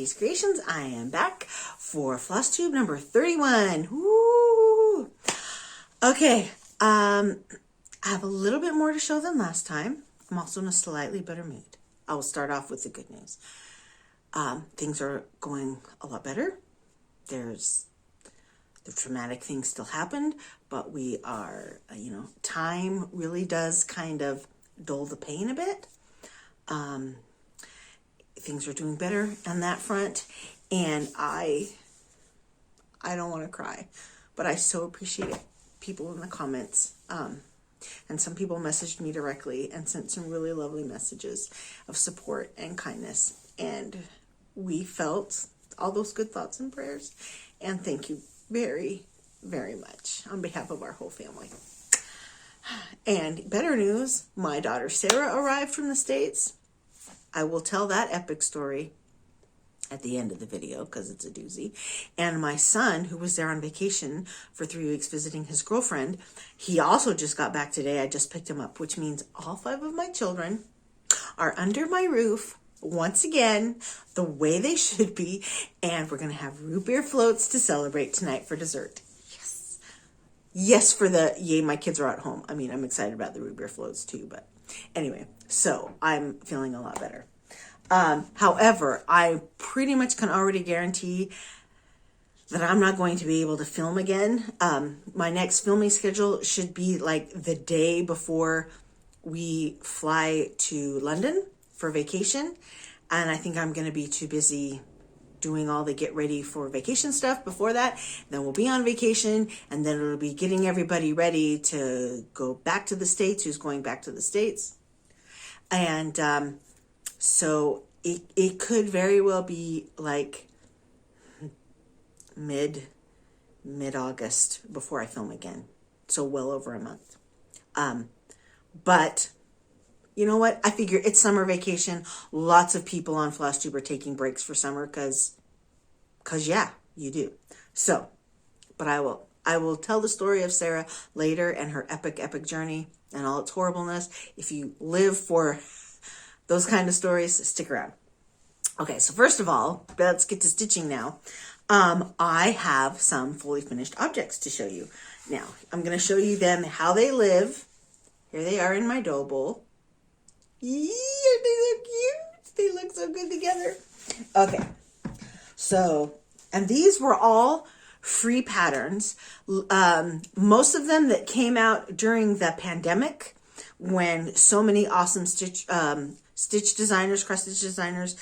G's Creations. I am back for Flosstube number 31. Woo! Okay, I have a little bit more to show than last time. I'm also in a slightly better mood. I will start off with the good news. Things are going a lot better. The traumatic things still happened, but we are, time really does kind of dull the pain a bit. Things are doing better on that front, and I don't want to cry, but I so appreciate people in the comments. And some people messaged me directly and sent some really lovely messages of support and kindness, and we felt all those good thoughts and prayers, and thank you very, very much on behalf of our whole family. And better news, my daughter Sarah arrived from the States. I will tell that epic story at the end of the video because it's a doozy. And my son, who was there on vacation for 3 weeks visiting his girlfriend, he also just got back today. I just picked him up, which means all 5 of my children are under my roof once again, the way they should be. And we're going to have root beer floats to celebrate tonight for dessert. Yes. Yes, for the, yay, my kids are at home. I mean, I'm excited about the root beer floats too, but anyway, so I'm feeling a lot better. However, I pretty much can already guarantee that I'm not going to be able to film again. My next filming schedule should be like the day before we fly to London for vacation. And I think I'm going to be too busy doing all the get ready for vacation stuff before that. Then we'll be on vacation, and then it'll be getting everybody ready to go back to the States, who's going back to the States. And so it could very well be like mid-August before I film again. So well over a month. But you know what? I figure it's summer vacation. Lots of people on Flosstube are taking breaks for summer because yeah, you do. So, but I will tell the story of Sarah later and her epic journey and all its horribleness. If you live for those kind of stories, stick around. Okay, so first of all, let's get to stitching now. I have some fully finished objects to show you. Now, I'm going to show you them, how they live. Here they are in my dough bowl. Yeah, they look cute. They look so good together. Okay, so, and these were all free patterns. Most of them that came out during the pandemic, when so many awesome stitch designers, cross stitch designers,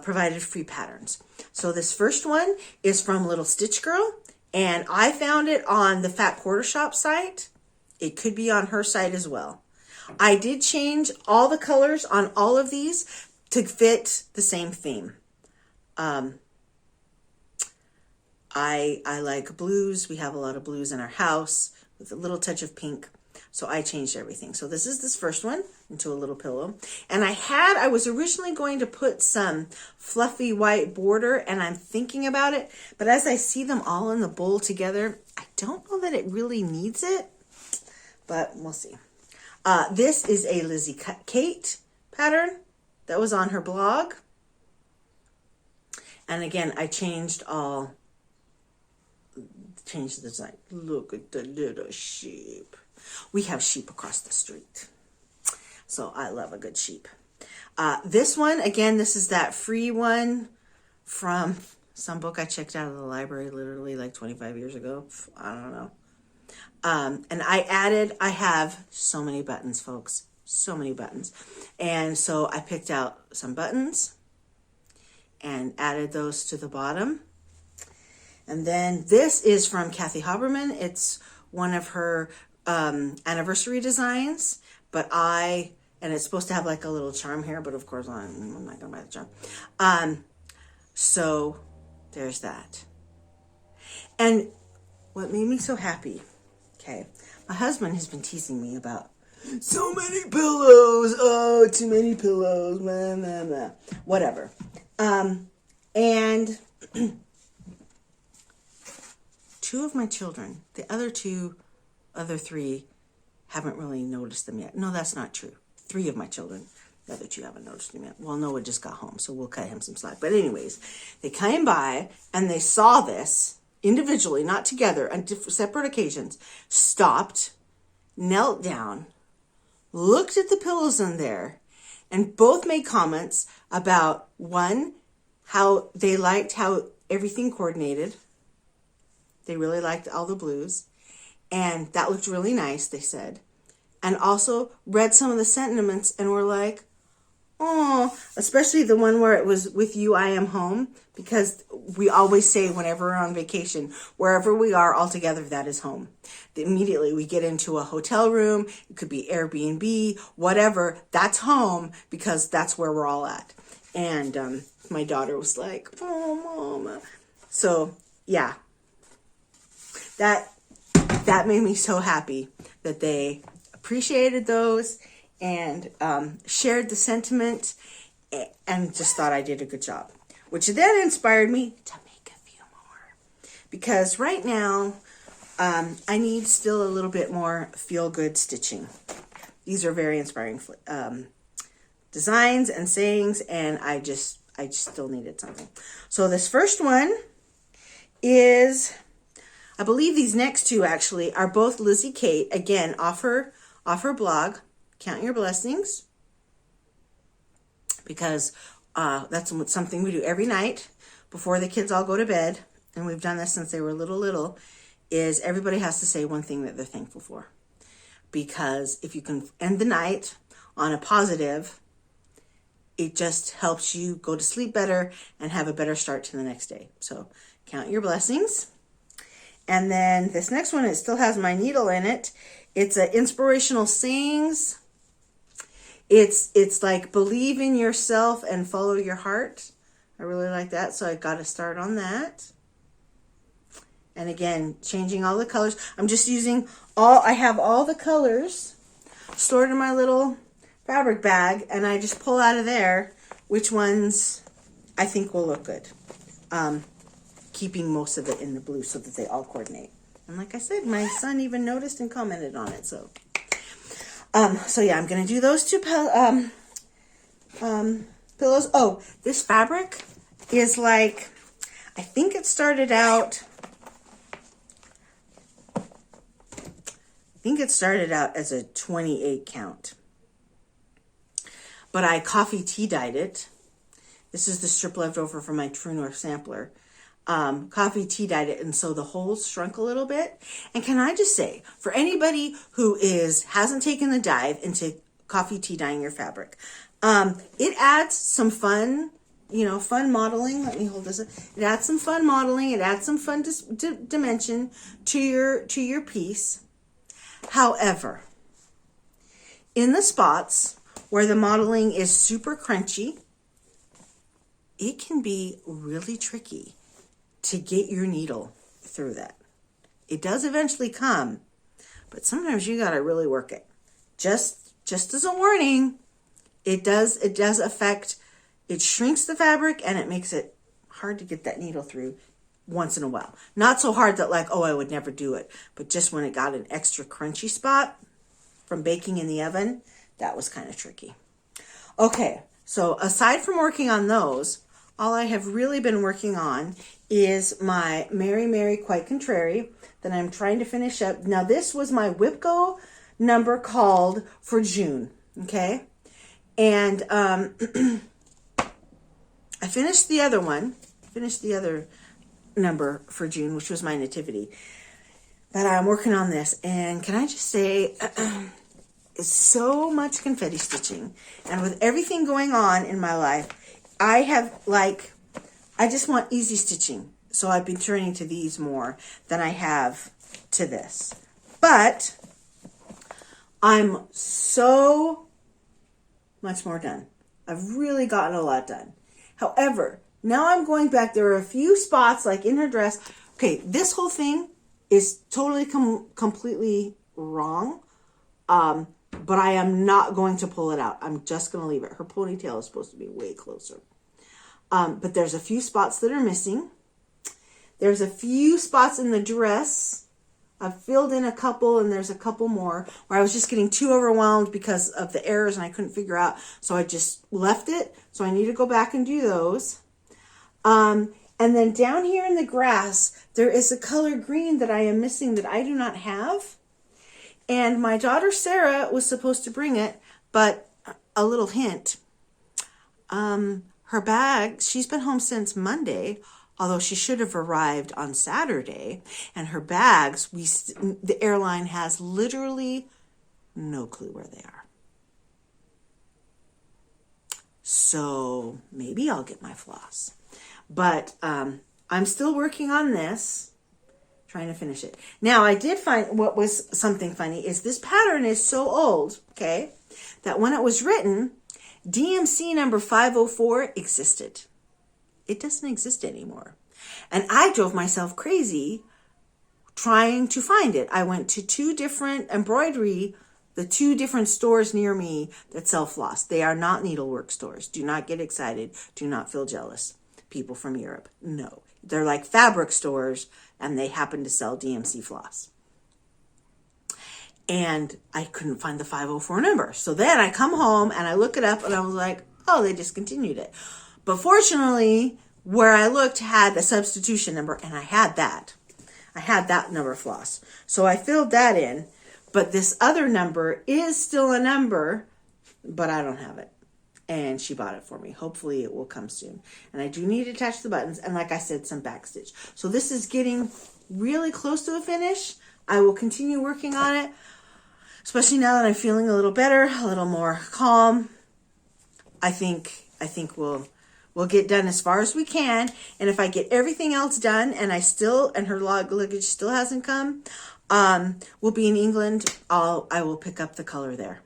provided free patterns. So this first one is from Little Stitch Girl, and I found it on the Fat Quarter Shop site. It could be on her site as well. I did change all the colors on all of these to fit the same theme. I like blues. We have a lot of blues in our house with a little touch of pink. So I changed everything. So this is this first one into a little pillow. And I was originally going to put some fluffy white border, and I'm thinking about it. But as I see them all in the bowl together, I don't know that it really needs it, but we'll see. This is a Lizzie Kate pattern that was on her blog. And again, I changed the design. Look at the little sheep. We have sheep across the street, so I love a good sheep. This one, again, this is that free one from some book I checked out of the library literally like 25 years ago. I don't know. And I have so many buttons, folks, so many buttons. And so I picked out some buttons and added those to the bottom. And then this is from Kathy Haberman. It's one of her anniversary designs, and it's supposed to have like a little charm here, but of course I'm not gonna buy the charm. So there's that. And what made me so happy, okay, my husband has been teasing me about so many pillows, oh, too many pillows, blah, blah, blah. Whatever. And 2 of my children, the other 3 haven't really noticed them yet. No, that's not true. 3 of my children Now that you haven't noticed him yet. Well, Noah just got home, so we'll cut him some slack. But anyways, they came by and they saw this individually, not together, on separate occasions, stopped, knelt down, looked at the pillows in there, and both made comments about, one, how they liked how everything coordinated. They really liked all the blues. And that looked really nice, they said. And also read some of the sentiments and were like, oh, especially the one where it was with you, I am home. Because we always say whenever we're on vacation, wherever we are all together, that is home. Immediately we get into a hotel room. It could be Airbnb, whatever. That's home because that's where we're all at. And my daughter was like, oh, Mama. So, yeah. That made me so happy that they appreciated those and shared the sentiment and just thought I did a good job. Which then inspired me to make a few more. Because right now, I need still a little bit more feel-good stitching. These are very inspiring designs and sayings, and I just still needed something. So this first one is, I believe these next two actually are both Lizzie Kate, again, off her blog, Count Your Blessings, because that's something we do every night before the kids all go to bed, and we've done this since they were little, is everybody has to say one thing that they're thankful for. Because if you can end the night on a positive, it just helps you go to sleep better and have a better start to the next day. So count your blessings. And then this next one, it still has my needle in it. It's an inspirational sayings. It's like believe in yourself and follow your heart. I really like that, so I got to start on that. And again, changing all the colors. I'm just using I have all the colors stored in my little fabric bag, and I just pull out of there which ones I think will look good. Keeping most of it in the blue so that they all coordinate. And like I said, my son even noticed and commented on it, so yeah, I'm going to do those two pillows. Oh, this fabric is like, I think it started out as a 28 count. But I coffee tea dyed it. This is the strip left over from my True North sampler. Coffee tea dyed it, and so the holes shrunk a little bit. And can I just say, for anybody who hasn't taken the dive into coffee tea dyeing your fabric, it adds some fun, fun modeling. Let me hold this up. It adds some fun modeling. It adds some fun dimension to your piece. However, in the spots where the modeling is super crunchy, it can be really tricky to get your needle through that. It does eventually come, but sometimes you gotta really work it. Just as a warning, it does affect, it shrinks the fabric and it makes it hard to get that needle through once in a while. Not so hard that like, oh, I would never do it, but just when it got an extra crunchy spot from baking in the oven, that was kind of tricky. Okay, so aside from working on those, all I have really been working on is my Mary Mary Quite Contrary that I'm trying to finish up. Now this was my WIPCO number called for June, okay? And I finished the other number for June, which was my nativity. But I'm working on this, and can I just say, it's so much confetti stitching. And with everything going on in my life, I just want easy stitching. So I've been turning to these more than I have to this. But I'm so much more done. I've really gotten a lot done. However, now I'm going back. There are a few spots, like in her dress. Okay, this whole thing is totally completely wrong. But I am not going to pull it out. I'm just going to leave it. Her ponytail is supposed to be way closer. But there's a few spots that are missing. There's a few spots in the dress I've filled in a couple, and there's a couple more where I was just getting too overwhelmed because of the errors and I couldn't figure out. So I just left it. So I need to go back and do those. And then down here in the grass, there is a color green that I am missing that I do not have. And my daughter Sarah was supposed to bring it, but a little hint. Her bag, she's been home since Monday, although she should have arrived on Saturday. And her bags, the airline has literally no clue where they are. So maybe I'll get my floss. But I'm still working on this, trying to finish it. Now, I did find what was something funny is this pattern is so old, okay, that when it was written, DMC number 504 existed. It doesn't exist anymore. And I drove myself crazy trying to find it. I went to two different the two different stores near me that sell floss. They are not needlework stores. Do not get excited. Do not feel jealous. People from Europe. No. They're like fabric stores, and they happen to sell DMC floss. And I couldn't find the 504 number. So then I come home and I look it up and I was like, oh, they discontinued it. But fortunately, where I looked had a substitution number, and I had that. I had that number floss. So I filled that in. But this other number is still a number, but I don't have it. And she bought it for me. Hopefully it will come soon. And I do need to attach the buttons. And like I said, some backstitch. So this is getting really close to a finish. I will continue working on it, especially now that I'm feeling a little better, a little more calm. I think we'll get done as far as we can. And if I get everything else done and her luggage still hasn't come, we'll be in England. I will pick up the color there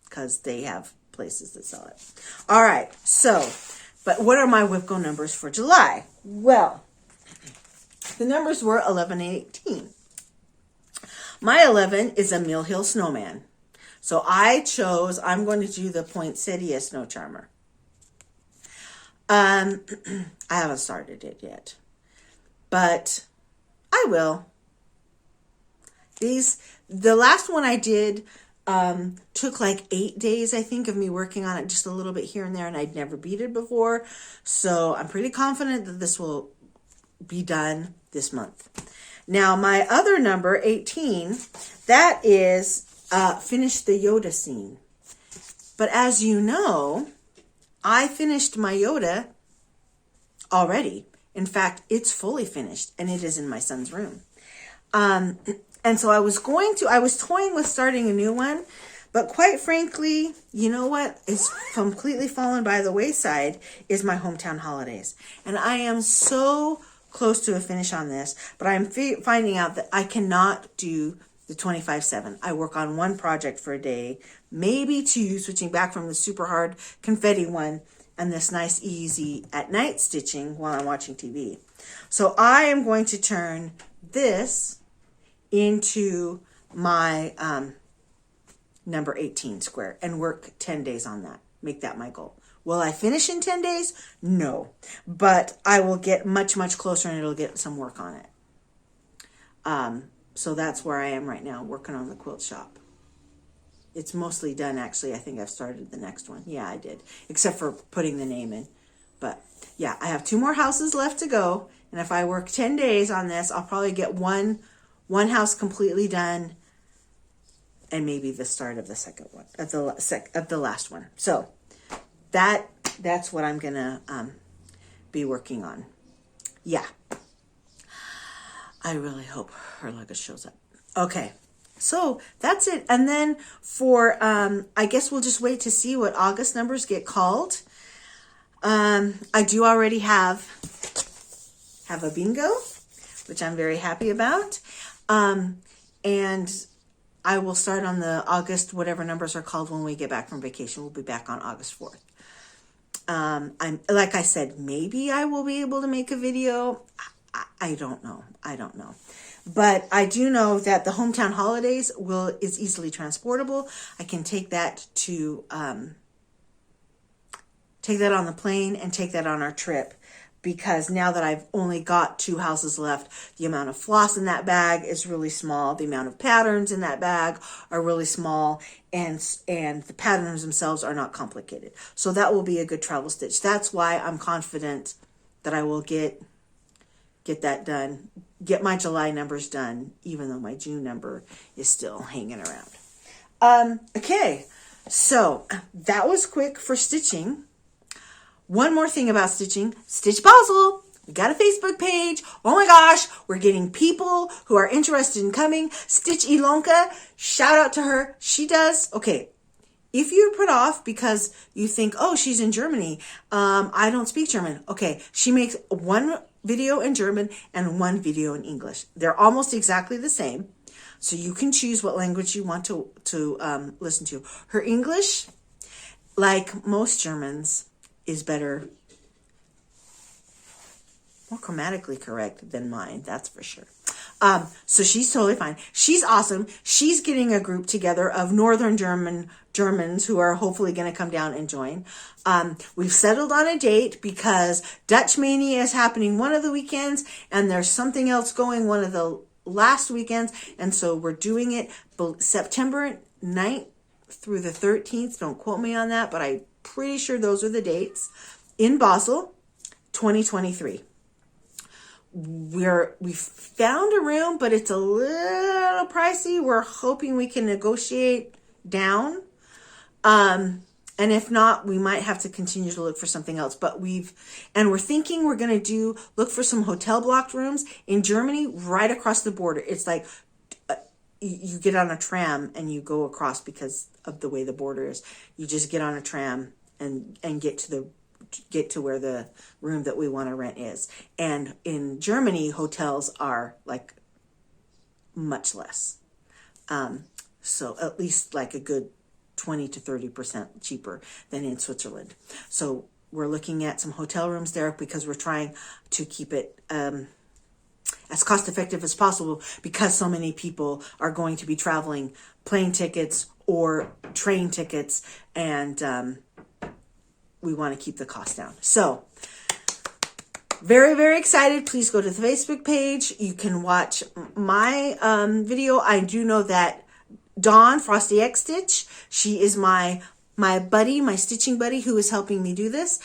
because they have places that sell it. All right. So, but what are my WIPCO numbers for July? Well, the numbers were 11 and 18. My 11 is a Mill Hill Snowman. So I'm going to do the Poinsettia Snow Charmer. I haven't started it yet, but I will. The last one I did took like 8 days, I think, of me working on it just a little bit here and there, and I'd never beaded before. So I'm pretty confident that this will be done this month. Now, my other number, 18, that is finish the Yoda scene. But as you know, I finished my Yoda already. In fact, it's fully finished, and it is in my son's room. And so I was toying with starting a new one, but quite frankly, you know what is completely fallen by the wayside is my hometown holidays. And I am so close to a finish on this, but I'm finding out that I cannot do the 25/7. I work on one project for a day, maybe two, switching back from the super hard confetti one and this nice easy at night stitching while I'm watching TV. So I am going to turn this into my number 18 square and work 10 days on that. Make that my goal. Will I finish in 10 days? No. But I will get much, much closer, and it'll get some work on it. So that's where I am right now, working on the quilt shop. It's mostly done, actually. I think I've started the next one. Yeah, I did. Except for putting the name in. But yeah, I have 2 more houses left to go. And if I work 10 days on this, I'll probably get one house completely done, and maybe the start of the second one, of the last one. So that's what I'm gonna be working on. Yeah, I really hope her luggage shows up. Okay, so that's it. And then for I guess we'll just wait to see what August numbers get called. I do already have a bingo, which I'm very happy about. And I will start on the August, whatever numbers are called when we get back from vacation. We'll be back on August 4th. Like I said, maybe I will be able to make a video. I don't know. But I do know that the hometown holidays is easily transportable. I can take that to, take that on the plane and take that on our trip. because now that I've only got 2 houses left, the amount of floss in that bag is really small. The amount of patterns in that bag are really small, and the patterns themselves are not complicated. So that will be a good travel stitch. That's why I'm confident that I will get that done, get my July numbers done, even though my June number is still hanging around. Okay, so that was quick for stitching. One more thing about stitching, Stitch Basel. We got a Facebook page. Oh my gosh, we're getting people who are interested in coming. Stitch Ilonka, shout out to her. She does, okay, if you're put off because you think, oh, she's in Germany, I don't speak German. Okay, she makes one video in German and one video in English. They're almost exactly the same. So you can choose what language you want to listen to. Her English, like most Germans, is better, more grammatically correct than mine, that's for sure. So she's totally fine. She's awesome. She's getting a group together of Northern Germans who are hopefully going to come down and join. We've settled on a date because Dutch Mania is happening one of the weekends, and there's something else going one of the last weekends, and so we're doing it September 9th through the 13th. Don't quote me on that, but I'm pretty sure those are the dates, in Basel, 2023. We found a room, but it's a little pricey. We're hoping we can negotiate down. And if not, we might have to continue to look for something else. But we're thinking we're going to look for some hotel blocked rooms in Germany right across the border. It's like you get on a tram and you go across because of the way the border is. You just get on a tram and get to where the room that we want to rent is. And in Germany, hotels are like much less. So at least like a good 20 to 30% cheaper than in Switzerland. So we're looking at some hotel rooms there because we're trying to keep it as cost effective as possible, because so many people are going to be traveling, plane tickets or train tickets, and we want to keep the cost down. So very, very excited. Please go to the Facebook page. You can watch my video. I do know that Dawn, Frosty X Stitch, she is my buddy, my stitching buddy, who is helping me do this,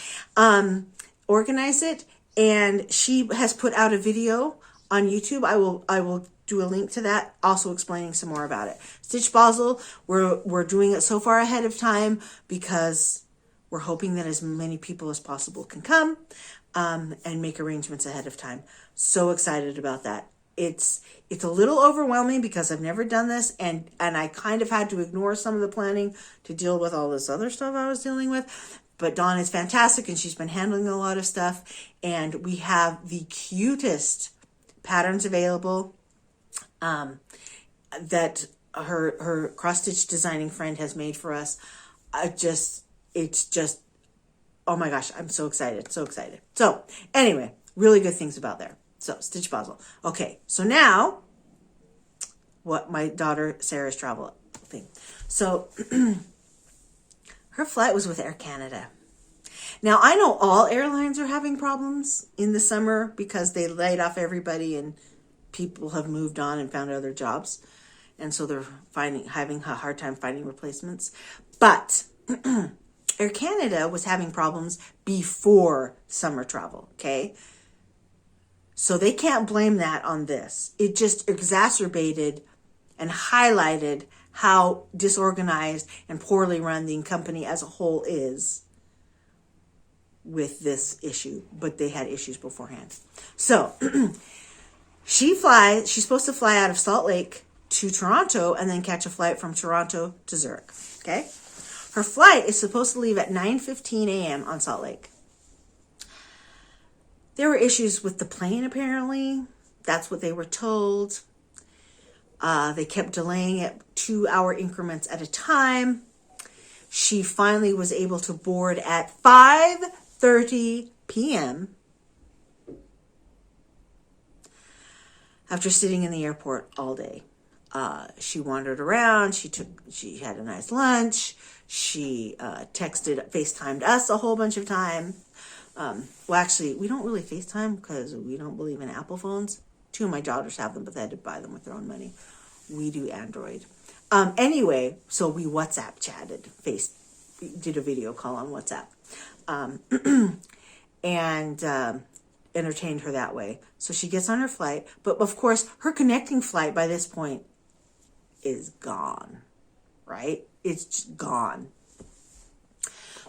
organize it. And she has put out a video on YouTube. I will do a link to that, also explaining some more about it. Stitch Basel, we're doing it so far ahead of time because we're hoping that as many people as possible can come and make arrangements ahead of time. So excited about that. It's a little overwhelming because I've never done this, and I kind of had to ignore some of the planning to deal with all this other stuff I was dealing with. But Dawn is fantastic, and she's been handling a lot of stuff, and we have the cutest patterns available that her cross-stitch designing friend has made for us. It's just, oh my gosh, I'm so excited, so excited. So anyway, really good things about there. So Stitch Basel. Okay, so now what my daughter Sarah's travel thing. So her flight was with Air Canada. Now I know all airlines are having problems in the summer because they laid off everybody and people have moved on and found other jobs. And so they're having a hard time finding replacements. But Air Canada was having problems before summer travel, okay? So they can't blame that on this. It just exacerbated and highlighted how disorganized and poorly run the company as a whole is with this issue. But they had issues beforehand. So she's supposed to fly out of Salt Lake to Toronto and then catch a flight from Toronto to Zurich, okay? Her flight is supposed to leave at 9:15 a.m. on Salt Lake. There were issues with the plane, apparently. That's what they were told. They kept delaying it 2-hour increments at a time. She finally was able to board at 5:30 p.m. after sitting in the airport all day. She wandered around. She had a nice lunch. She FaceTimed us a whole bunch of time. Well, actually, we don't really FaceTime because we don't believe in Apple phones. Two of my daughters have them, but they had to buy them with their own money. We do Android. Anyway, so we WhatsApp chatted, did a video call on WhatsApp, and entertained her that way. So she gets on her flight, but of course, her connecting flight by this point is gone, right? It's just gone.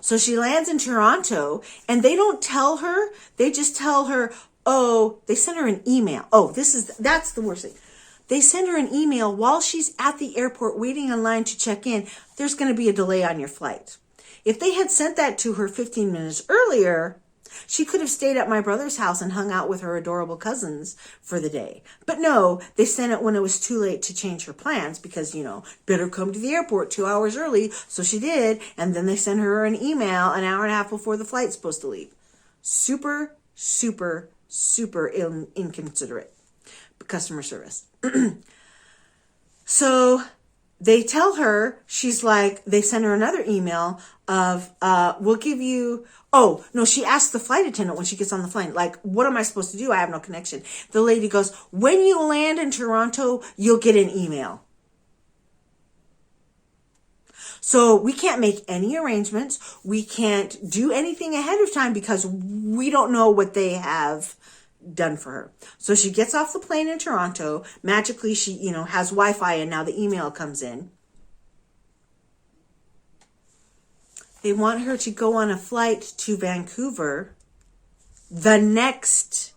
So she lands in Toronto, and they don't tell her. They just tell her, oh, they send her an email. Oh, that's the worst thing. They send her an email while she's at the airport waiting in line to check in. There's going to be a delay on your flight. If they had sent that to her 15 minutes earlier, she could have stayed at my brother's house and hung out with her adorable cousins for the day. But no, they sent it when it was too late to change her plans because, better come to the airport 2 hours early. So she did. And then they sent her an email an hour and a half before the flight's supposed to leave. Super, super, super inconsiderate customer service. So they tell her, they send her another email of, we'll give you, oh, no, she asked the flight attendant when she gets on the plane, what am I supposed to do? I have no connection. The lady goes, when you land in Toronto, you'll get an email. So we can't make any arrangements. We can't do anything ahead of time because we don't know what they have done for her. So she gets off the plane in Toronto. Magically, she, has Wi-Fi, and now the email comes in. They want her to go on a flight to Vancouver the next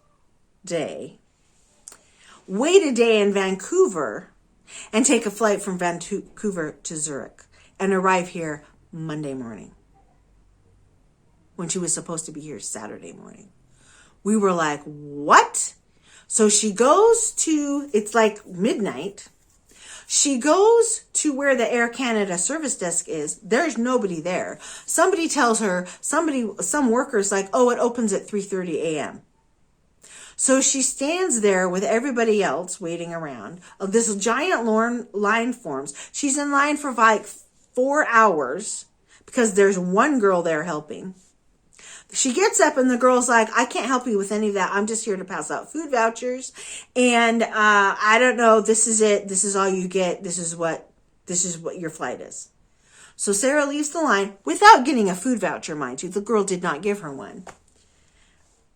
day, wait a day in Vancouver, and take a flight from Vancouver to Zurich and arrive here Monday morning when she was supposed to be here Saturday morning. We were like, what? So she goes to, it's like midnight. She goes to where the Air Canada service desk is. There's nobody there. Somebody tells her, some worker's like, oh, it opens at 3:30 a.m. So she stands there with everybody else waiting around. This giant line forms. She's in line for 4 hours because there's one girl there helping. She gets up and the girl's like, I can't help you with any of that. I'm just here to pass out food vouchers. And I don't know. This is it. This is all you get. This is what your flight is. So Sarah leaves the line without getting a food voucher, mind you. The girl did not give her one.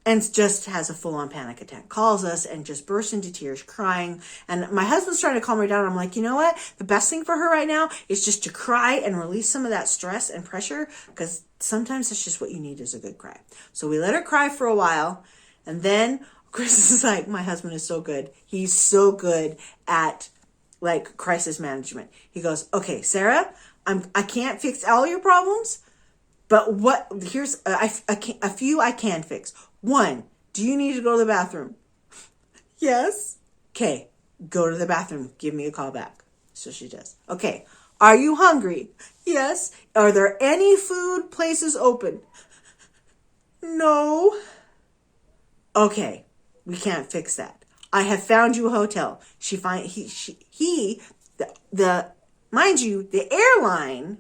And just has a full-on panic attack. Calls us and just bursts into tears, crying. And my husband's trying to calm her down. I'm like, you know what? The best thing for her right now is just to cry and release some of that stress and pressure, because sometimes that's just what you need is a good cry. So we let her cry for a while. And then Chris is like, my husband is so good. He's so good at crisis management. He goes, okay, Sarah, I can't fix all your problems, but here's a few I can fix. 1, do you need to go to the bathroom? Yes. Okay, go to the bathroom. Give me a call back. So she does. Okay, are you hungry? Yes. Are there any food places open? No. Okay, we can't fix that. I have found you a hotel. Mind you, the airline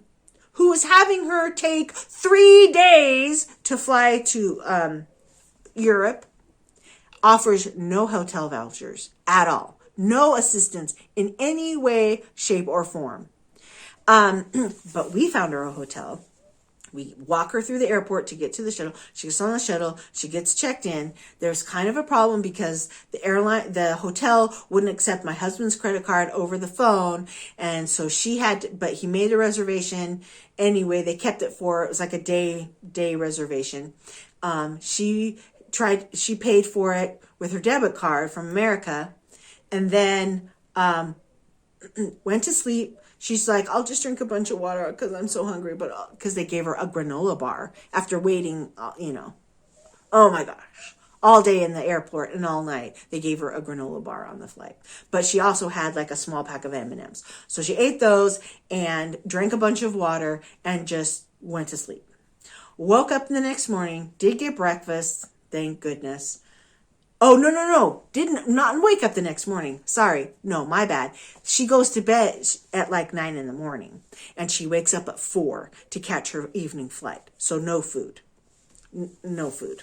who was having her take 3 days to fly to Europe offers no hotel vouchers at all. No assistance in any way, shape, or form. But we found her a hotel. We walk her through the airport to get to the shuttle. She gets on the shuttle. She gets checked in. There's kind of a problem because the hotel wouldn't accept my husband's credit card over the phone. And so but he made a reservation anyway. They kept it it was like a day reservation. She paid for it with her debit card from America, and then went to sleep. She's like, I'll just drink a bunch of water because I'm so hungry, but because they gave her a granola bar after waiting, oh my gosh, all day in the airport and all night. They gave her a granola bar on the flight, but she also had a small pack of M&Ms. So she ate those and drank a bunch of water and just went to sleep. Woke up the next morning, did get breakfast. Thank goodness. Oh, no. Not wake up the next morning. Sorry. No, my bad. She goes to bed at 9 in the morning. And she wakes up at 4 to catch her evening flight. So no food. No food.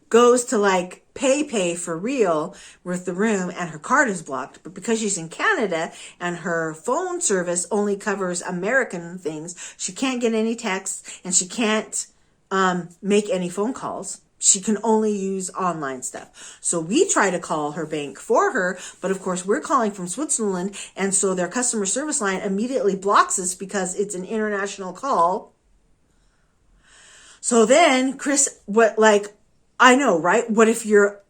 Goes to like pay for real with the room, and her card is blocked. But because she's in Canada and her phone service only covers American things, she can't get any texts and she can't make any phone calls. She can only use online stuff. So we try to call her bank for her, but of course we're calling from Switzerland, and so their customer service line immediately blocks us because it's an international call. So then Chris, I know, right? What if you're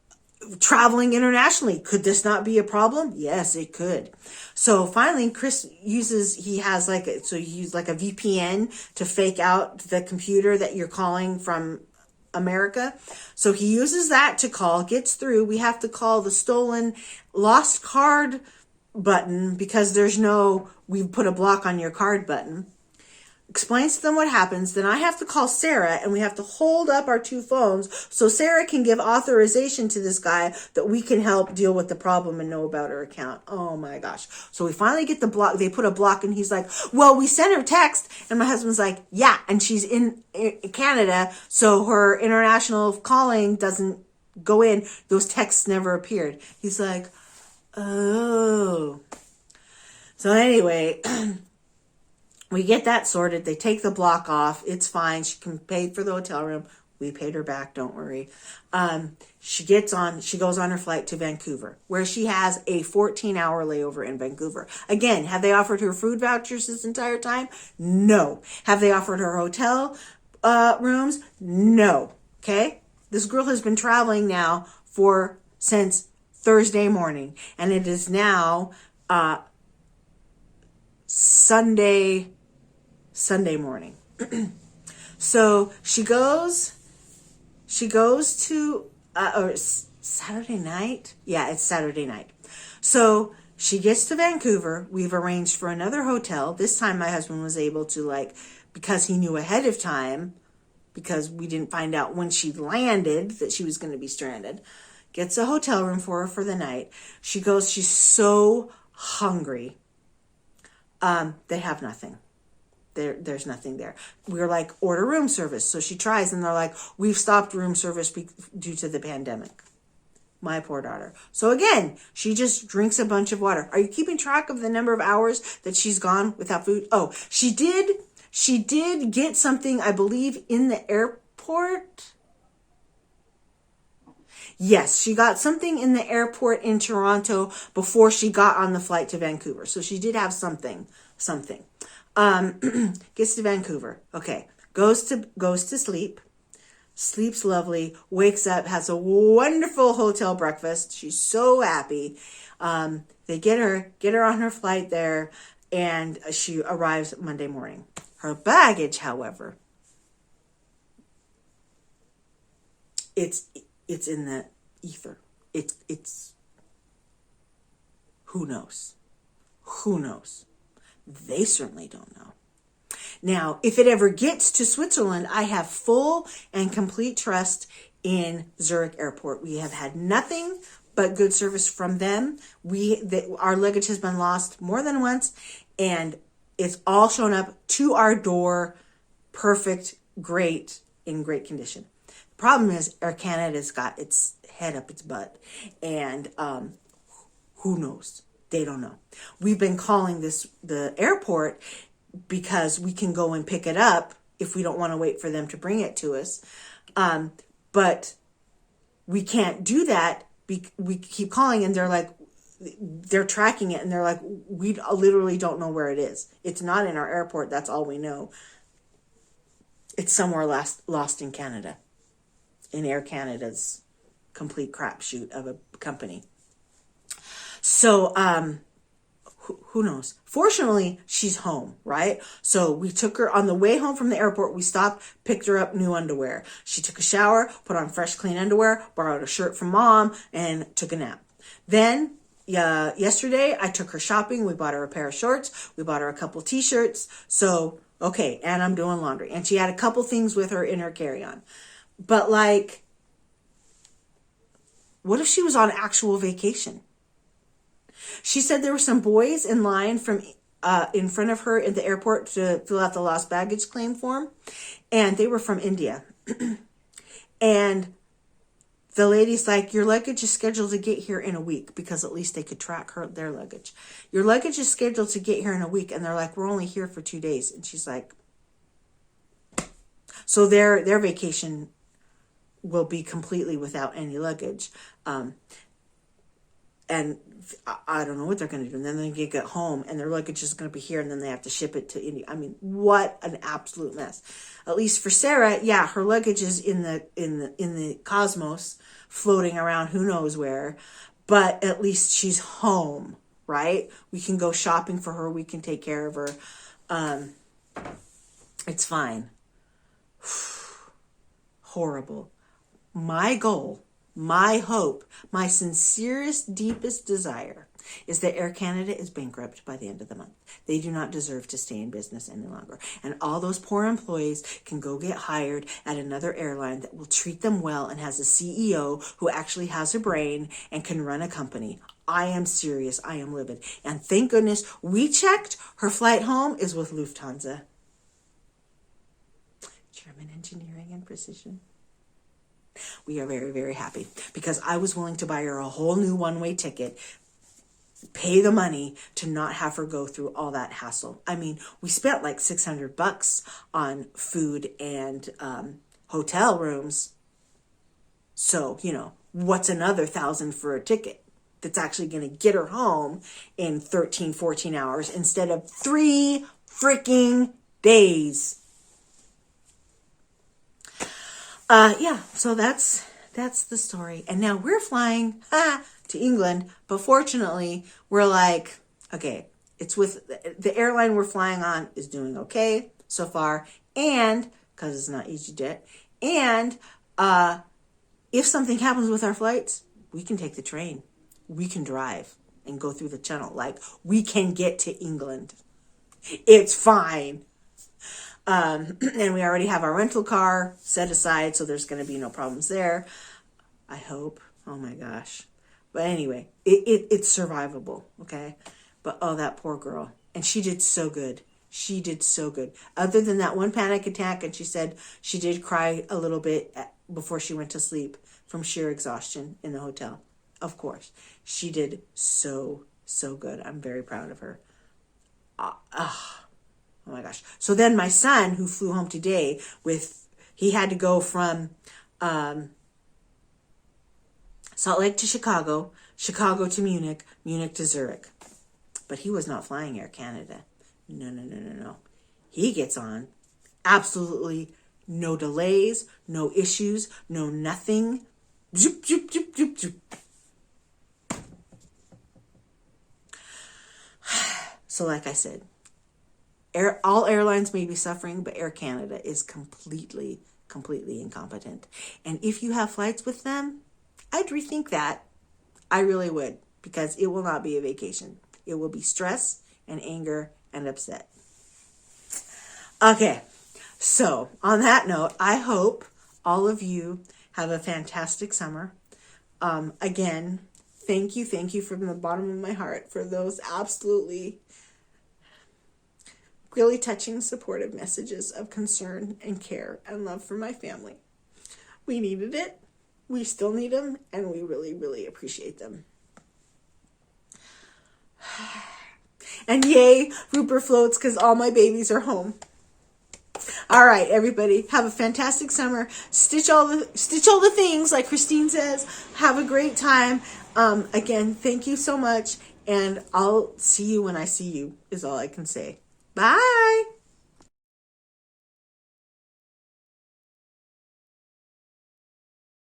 traveling internationally? Could this not be a problem? Yes, it could. So finally, Chris he uses like a VPN to fake out the computer that you're calling from America. So he uses that to call, gets through. We have to call the lost card button because we've put a block on your card button. Explains to them what happens. Then I have to call Sarah, and we have to hold up our two phones so Sarah can give authorization to this guy that we can help deal with the problem and know about her account. Oh my gosh. So we finally get the block. They put a block, and he's like, well, we sent her text. And my husband's like, yeah, and she's in Canada, so her international calling doesn't go in. Those texts never appeared. He's like, oh. So anyway, we get that sorted. They take the block off. It's fine. She can pay for the hotel room. We paid her back. Don't worry. She goes on her flight to Vancouver, where she has a 14-hour layover in Vancouver. Again, have they offered her food vouchers this entire time? No. Have they offered her hotel rooms? No. Okay. This girl has been traveling now since Thursday morning, and it is now Sunday morning. So she goes to or Saturday night. Yeah, it's Saturday night. So she gets to Vancouver. We've arranged for another hotel. This time my husband was able to, because he knew ahead of time, because we didn't find out when she landed that she was going to be stranded, gets a hotel room for her for the night. She's so hungry. They have nothing. There's nothing there. We're like, order room service. So she tries, and they're like, we've stopped room service due to the pandemic. My poor daughter. So again, she just drinks a bunch of water. Are you keeping track of the number of hours that she's gone without food? Oh, she did get something, I believe, in the airport. Yes, she got something in the airport in Toronto before she got on the flight to Vancouver. So she did have something. Gets to Vancouver. Okay. Goes to sleep. Sleeps lovely. Wakes up, has a wonderful hotel breakfast. She's so happy. They get her on her flight there, and she arrives Monday morning. Her baggage, however, it's in the ether. It's who knows? Who knows? They certainly don't know. Now, if it ever gets to Switzerland, I have full and complete trust in Zurich Airport. We have had nothing but good service from them. Our luggage has been lost more than once, and it's all shown up to our door, perfect, great, in great condition. The problem is Air Canada's got its head up its butt, and who knows? They don't know. We've been calling the airport because we can go and pick it up if we don't want to wait for them to bring it to us. But we can't do that. We keep calling, and they're tracking it, and they're like, we literally don't know where it is. It's not in our airport. That's all we know. It's somewhere lost in Canada, in Air Canada's complete crapshoot of a company. So, who knows? Fortunately, she's home, right? So we took her on the way home from the airport. We stopped, picked her up new underwear. She took a shower, put on fresh, clean underwear, borrowed a shirt from mom, and took a nap. Then, yesterday, I took her shopping. We bought her a pair of shorts. We bought her a couple t-shirts. So, okay, and I'm doing laundry. And she had a couple things with her in her carry-on. But what if she was on actual vacation? She said there were some boys in line from in front of her at the airport to fill out the lost baggage claim form, and they were from India. And the lady's like, your luggage is scheduled to get here in a week, because at least they could track their luggage. Your luggage is scheduled to get here in a week. And they're like, we're only here for 2 days. And she's like, so their vacation will be completely without any luggage. And I don't know what they're going to do. And then they get home and their luggage is going to be here, and then they have to ship it to India. I mean, what an absolute mess. At least for Sarah, yeah, her luggage is in the cosmos, floating around who knows where, but at least she's home, right? We can go shopping for her. We can take care of her. It's fine. Horrible. My goal, my hope, my sincerest, deepest desire is that Air Canada is bankrupt by the end of the month. They do not deserve to stay in business any longer. And all those poor employees can go get hired at another airline that will treat them well and has a CEO who actually has a brain and can run a company. I am serious. I am livid. And thank goodness we checked. Her flight home is with Lufthansa. German engineering and precision. We are very, very happy, because I was willing to buy her a whole new one-way ticket, pay the money to not have her go through all that hassle. I mean, we spent like $600 on food and hotel rooms. So, what's another $1,000 for a ticket that's actually going to get her home in 13, 14 hours instead of 3 freaking days? So that's the story. And now we're flying to England, but fortunately we're like, okay, it's with the airline we're flying on is doing okay so far, and because it's not EasyJet, and if something happens with our flights, we can take the train, we can drive and go through the channel, like we can get to England. It's fine. And we already have our rental car set aside, so there's going to be no problems there, I hope. Oh my gosh. But anyway, it's survivable, okay? But oh, that poor girl. And she did so good. She did so good. Other than that one panic attack, and she said she did cry a little bit before she went to sleep from sheer exhaustion in the hotel. Of course. She did so good. I'm very proud of her. Oh my gosh. So then my son, who flew home today he had to go from Salt Lake to Chicago, Chicago to Munich, Munich to Zurich. But he was not flying Air Canada. No. He gets on. Absolutely no delays, no issues, no nothing. Zoop, zoop, zoop, zoop, zoop. So like I said, all airlines may be suffering, but Air Canada is completely incompetent. And if you have flights with them, I'd rethink that. I really would, because it will not be a vacation. It will be stress and anger and upset. Okay, so on that note, I hope all of you have a fantastic summer. Again, thank you from the bottom of my heart for those absolutely really touching, supportive messages of concern and care and love for my family. We needed it. We still need them, and we really appreciate them. And yay, Rupert floats, because all my babies are home. All right, everybody, have a fantastic summer. Stitch all the things, like Christine says. Have a great time. Again, thank you so much, and I'll see you when I see you, is all I can say. Bye.